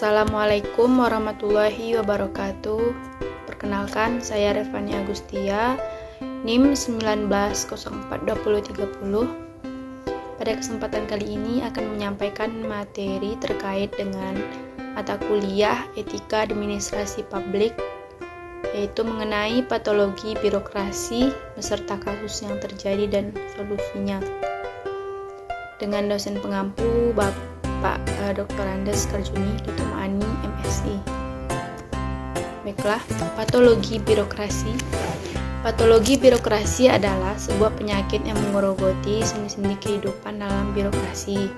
Assalamualaikum warahmatullahi wabarakatuh. Perkenalkan, saya Revani Agustia, NIM 19042030. Pada kesempatan kali ini akan menyampaikan materi terkait dengan mata kuliah Etika Administrasi Publik, yaitu mengenai patologi birokrasi beserta kasus yang terjadi dan solusinya. Dengan dosen pengampu Bapak Dr. Andes Karjuni, Ditemani MSI. Baiklah, patologi birokrasi. Patologi birokrasi adalah sebuah penyakit yang menggerogoti sendi-sendi kehidupan dalam birokrasi.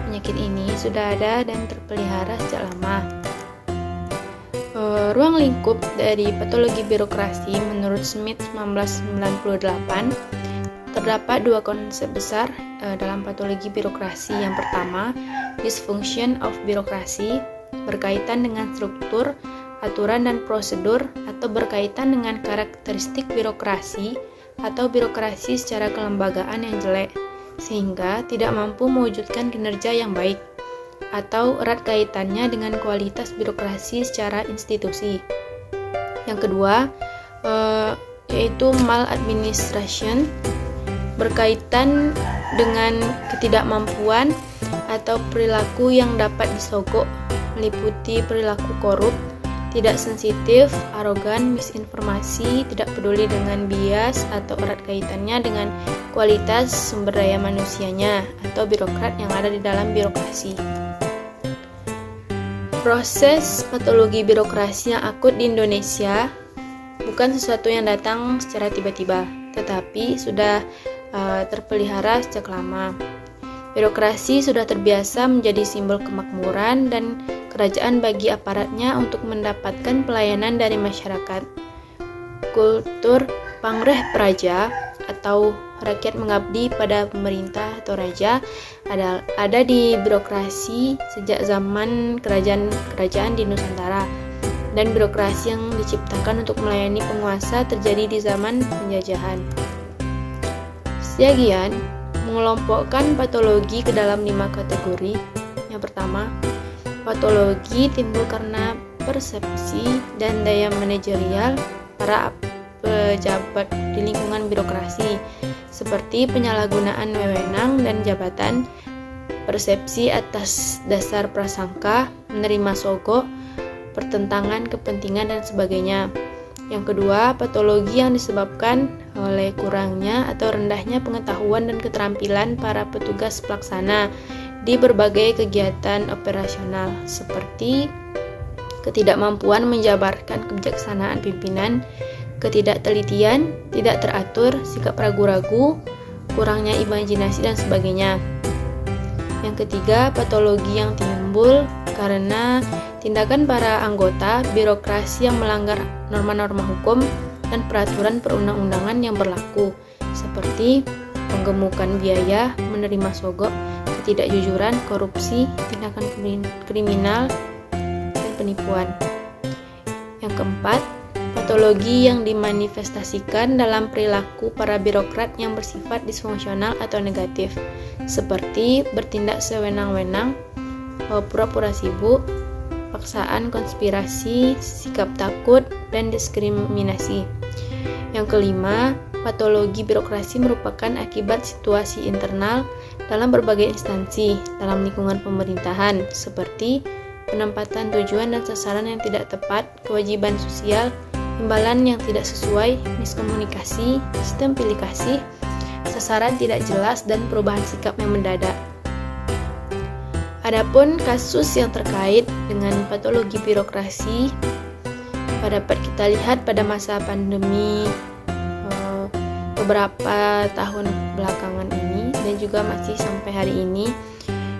Penyakit ini sudah ada dan terpelihara sejak lama. Ruang lingkup dari patologi birokrasi menurut Smith 1998, terdapat dua konsep besar dalam patologi birokrasi. Yang pertama, dysfunction of birokrasi, berkaitan dengan struktur, aturan dan prosedur, atau berkaitan dengan karakteristik birokrasi atau birokrasi secara kelembagaan yang jelek, sehingga tidak mampu mewujudkan kinerja yang baik, atau erat kaitannya dengan kualitas birokrasi secara institusi. Yang kedua, yaitu maladministration, berkaitan dengan ketidakmampuan atau perilaku yang dapat disogok, meliputi perilaku korup, tidak sensitif, arogan, misinformasi, tidak peduli dengan bias atau erat kaitannya dengan kualitas sumber daya manusianya atau birokrat yang ada di dalam birokrasi. Proses patologi birokrasi yang akut di Indonesia bukan sesuatu yang datang secara tiba-tiba, tetapi sudah terpelihara sejak lama. Birokrasi sudah terbiasa menjadi simbol kemakmuran dan kerajaan bagi aparatnya untuk mendapatkan pelayanan dari masyarakat. Kultur pangreh praja atau rakyat mengabdi pada pemerintah atau raja ada di birokrasi sejak zaman kerajaan di Nusantara, dan birokrasi yang diciptakan untuk melayani penguasa terjadi di zaman penjajahan. Sebagian mengelompokkan patologi ke dalam 5 kategori. Yang pertama, patologi timbul karena persepsi dan daya manajerial para pejabat di lingkungan birokrasi, seperti penyalahgunaan wewenang dan jabatan, persepsi atas dasar prasangka, menerima sogok, pertentangan kepentingan, dan sebagainya. Yang kedua, patologi yang disebabkan oleh kurangnya atau rendahnya pengetahuan dan keterampilan para petugas pelaksana di berbagai kegiatan operasional, seperti ketidakmampuan menjabarkan kebijaksanaan pimpinan, ketidaktelitian, tidak teratur, sikap ragu-ragu, kurangnya imajinasi, dan sebagainya. Yang ketiga, patologi yang timbul karena tindakan para anggota birokrasi yang melanggar norma-norma hukum dan peraturan perundang-undangan yang berlaku, seperti penggemukan biaya, menerima sogok, ketidakjujuran, korupsi, tindakan kriminal, dan penipuan. Yang keempat, patologi yang dimanifestasikan dalam perilaku para birokrat yang bersifat disfungsional atau negatif, seperti bertindak sewenang-wenang, pura-pura sibuk, paksaan, konspirasi, sikap takut, dan diskriminasi. Yang kelima, patologi birokrasi merupakan akibat situasi internal dalam berbagai instansi dalam lingkungan pemerintahan, seperti penempatan tujuan dan sasaran yang tidak tepat, kewajiban sosial, imbalan yang tidak sesuai, miskomunikasi, sistem pilih kasih, sasaran tidak jelas, dan perubahan sikap yang mendadak. Adapun kasus yang terkait dengan patologi birokrasi dapat kita lihat pada masa pandemi beberapa tahun belakangan ini dan juga masih sampai hari ini,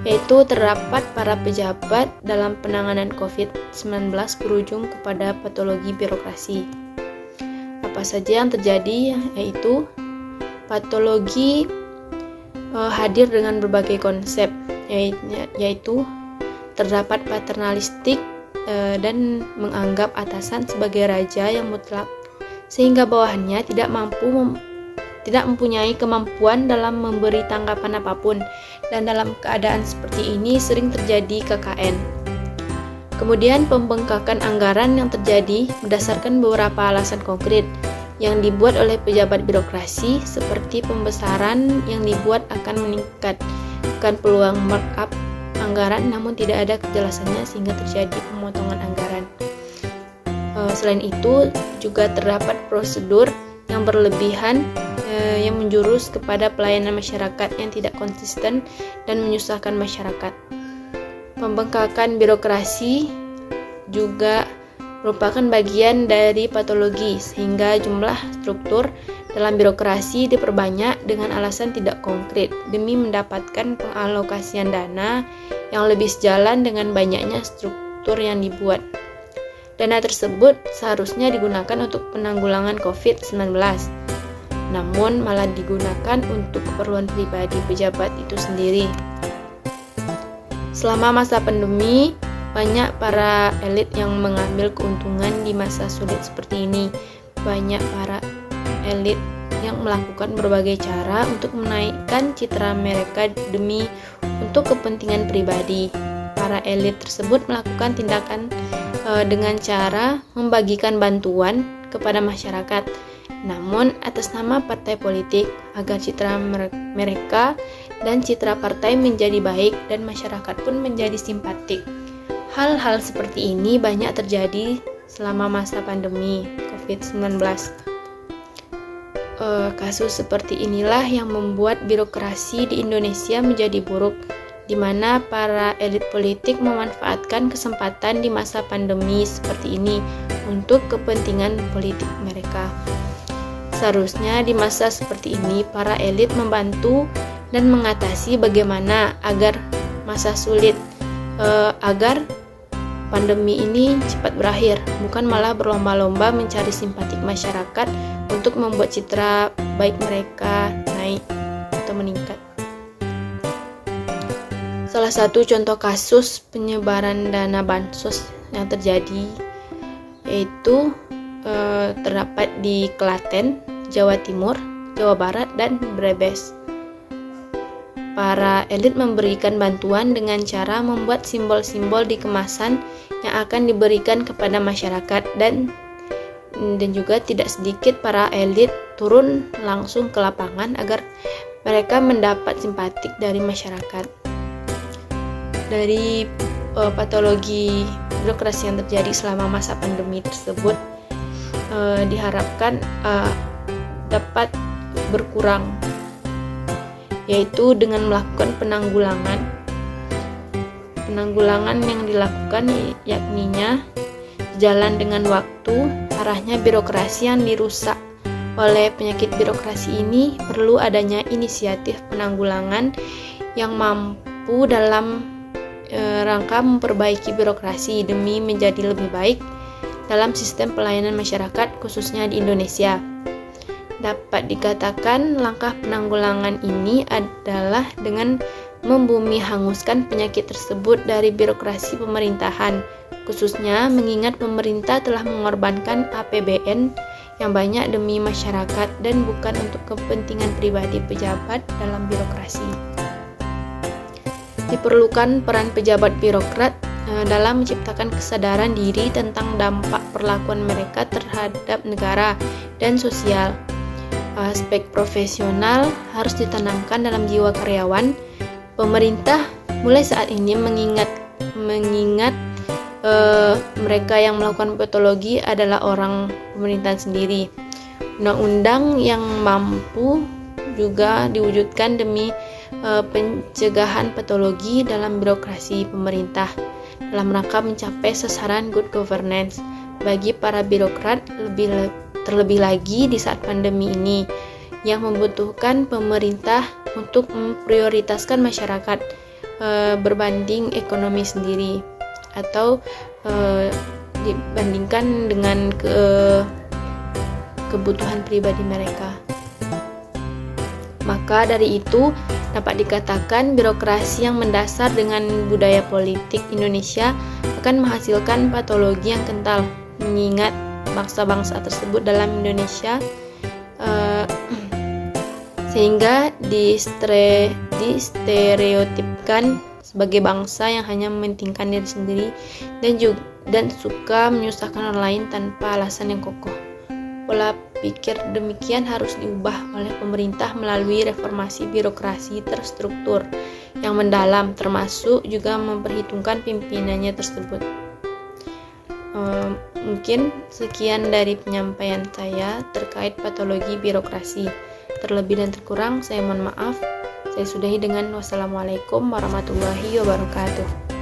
yaitu terdapat para pejabat dalam penanganan COVID-19 berujung kepada patologi birokrasi. Apa saja yang terjadi? Yaitu patologi hadir dengan berbagai konsep, yaitu terdapat paternalistik dan menganggap atasan sebagai raja yang mutlak, sehingga bawahannya tidak mempunyai kemampuan dalam memberi tanggapan apapun, dan dalam keadaan seperti ini sering terjadi KKN. Kemudian pembengkakan anggaran yang terjadi berdasarkan beberapa alasan konkret yang dibuat oleh pejabat birokrasi, seperti pembesaran yang dibuat akan meningkatkan peluang markup anggaran namun tidak ada kejelasannya sehingga terjadi pemotongan anggaran. Selain itu juga terdapat prosedur yang berlebihan yang menjurus kepada pelayanan masyarakat yang tidak konsisten dan menyusahkan masyarakat. Pembengkakan birokrasi juga merupakan bagian dari patologi, sehingga jumlah struktur dalam birokrasi diperbanyak dengan alasan tidak konkret demi mendapatkan pengalokasian dana yang lebih sejalan dengan banyaknya struktur yang dibuat. Dana tersebut seharusnya digunakan untuk penanggulangan COVID-19, namun malah digunakan untuk keperluan pribadi pejabat itu sendiri. Selama masa pandemi, banyak para elit yang mengambil keuntungan di masa sulit seperti ini. Banyak para elit yang melakukan berbagai cara untuk menaikkan citra mereka demi untuk kepentingan pribadi. Para elit tersebut melakukan tindakan dengan cara membagikan bantuan kepada masyarakat, namun atas nama partai politik, agar citra mereka dan citra partai menjadi baik dan masyarakat pun menjadi simpatik. Hal-hal seperti ini banyak terjadi selama masa pandemi COVID-19. Kasus seperti inilah yang membuat birokrasi di Indonesia menjadi buruk, di mana para elit politik memanfaatkan kesempatan di masa pandemi seperti ini untuk kepentingan politik mereka. Seharusnya di masa seperti ini para elit membantu dan mengatasi bagaimana agar masa sulit, agar pandemi ini cepat berakhir, bukan malah berlomba-lomba mencari simpatik masyarakat untuk membuat citra baik mereka naik atau meningkat. Salah satu contoh kasus penyebaran dana bansos yang terjadi yaitu terdapat di Klaten, Jawa Timur, Jawa Barat, dan Brebes. Para elit memberikan bantuan dengan cara membuat simbol-simbol di kemasan yang akan diberikan kepada masyarakat, dan juga tidak sedikit para elit turun langsung ke lapangan agar mereka mendapat simpatik dari masyarakat. Dari patologi birokrasi yang terjadi selama masa pandemi tersebut diharapkan dapat berkurang, yaitu dengan melakukan penanggulangan yang dilakukan yakninya jalan dengan waktu. Arahnya birokrasi yang dirusak oleh penyakit birokrasi ini perlu adanya inisiatif penanggulangan yang mampu dalam rangka memperbaiki birokrasi demi menjadi lebih baik dalam sistem pelayanan masyarakat khususnya di Indonesia. Dapat dikatakan langkah penanggulangan ini adalah dengan membumi hanguskan penyakit tersebut dari birokrasi pemerintahan, khususnya mengingat pemerintah telah mengorbankan APBN yang banyak demi masyarakat dan bukan untuk kepentingan pribadi pejabat dalam birokrasi. Diperlukan peran pejabat birokrat dalam menciptakan kesadaran diri tentang dampak perlakuan mereka terhadap negara dan sosial. Aspek profesional harus ditanamkan dalam jiwa karyawan. Pemerintah mulai saat ini mengingat mereka yang melakukan patologi adalah orang pemerintahan sendiri. Undang-undang yang mampu juga diwujudkan demi pencegahan patologi dalam birokrasi pemerintah dalam rangka mencapai sasaran good governance bagi para birokrat, terlebih lagi di saat pandemi ini yang membutuhkan pemerintah untuk memprioritaskan masyarakat berbanding ekonomi sendiri atau dibandingkan dengan kebutuhan pribadi mereka. Maka dari itu dapat dikatakan birokrasi yang mendasar dengan budaya politik Indonesia akan menghasilkan patologi yang kental, mengingat bangsa-bangsa tersebut dalam Indonesia sehingga distereotipkan sebagai bangsa yang hanya mementingkan diri sendiri dan suka menyusahkan orang lain tanpa alasan yang kokoh. Pola pikir demikian harus diubah oleh pemerintah melalui reformasi birokrasi terstruktur yang mendalam, termasuk juga memperhitungkan pimpinannya tersebut. Mungkin sekian dari penyampaian saya terkait patologi birokrasi. Terlebih dan terkurang saya mohon maaf. Saya sudahi dengan wassalamualaikum warahmatullahi wabarakatuh.